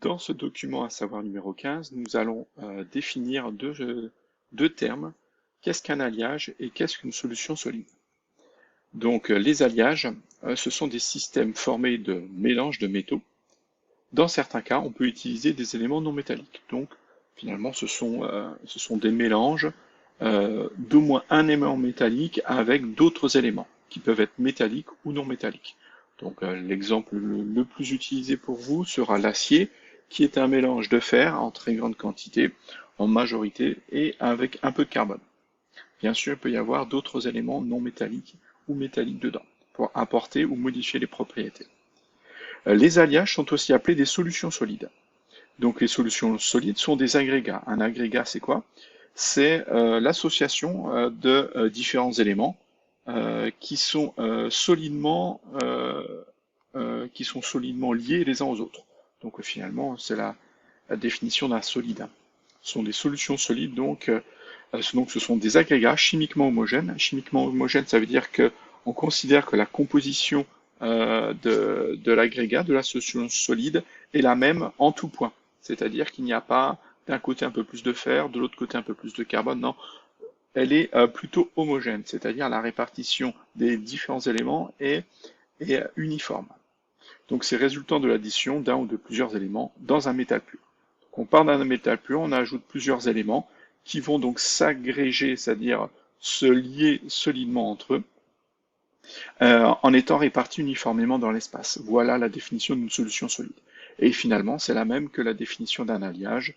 Dans ce document, à savoir numéro 15, nous allons définir deux termes. Qu'est-ce qu'un alliage et qu'est-ce qu'une solution solide? Donc les alliages, ce sont des systèmes formés de mélanges de métaux. Dans certains cas, on peut utiliser des éléments non métalliques. Donc finalement, ce sont des mélanges d'au moins un élément métallique avec d'autres éléments qui peuvent être métalliques ou non métalliques. Donc l'exemple le plus utilisé pour vous sera l'acier, qui est un mélange de fer en très grande quantité, en majorité, et avec un peu de carbone. Bien sûr, il peut y avoir d'autres éléments non métalliques ou métalliques dedans, pour apporter ou modifier les propriétés. Les alliages sont aussi appelés des solutions solides. Donc les solutions solides sont des agrégats. Un agrégat, c'est quoi? C'est l'association de différents éléments qui sont solidement liés les uns aux autres. Donc finalement, c'est la définition d'un solide. Ce sont des solutions solides, donc ce sont des agrégats chimiquement homogènes. Chimiquement homogène, ça veut dire que on considère que la composition de l'agrégat, de la solution solide, est la même en tout point. C'est-à-dire qu'il n'y a pas d'un côté un peu plus de fer, de l'autre côté un peu plus de carbone. Non, elle est plutôt homogène, c'est-à-dire la répartition des différents éléments est uniforme. Donc c'est résultant de l'addition d'un ou de plusieurs éléments dans un métal pur. Donc on part d'un métal pur, on ajoute plusieurs éléments qui vont donc s'agréger, c'est-à-dire se lier solidement entre eux, en étant répartis uniformément dans l'espace. Voilà la définition d'une solution solide. Et finalement, c'est la même que la définition d'un alliage,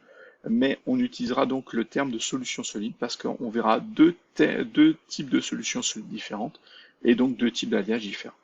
mais on utilisera donc le terme de solution solide parce qu'on verra deux types de solutions solides différentes et donc deux types d'alliages différents.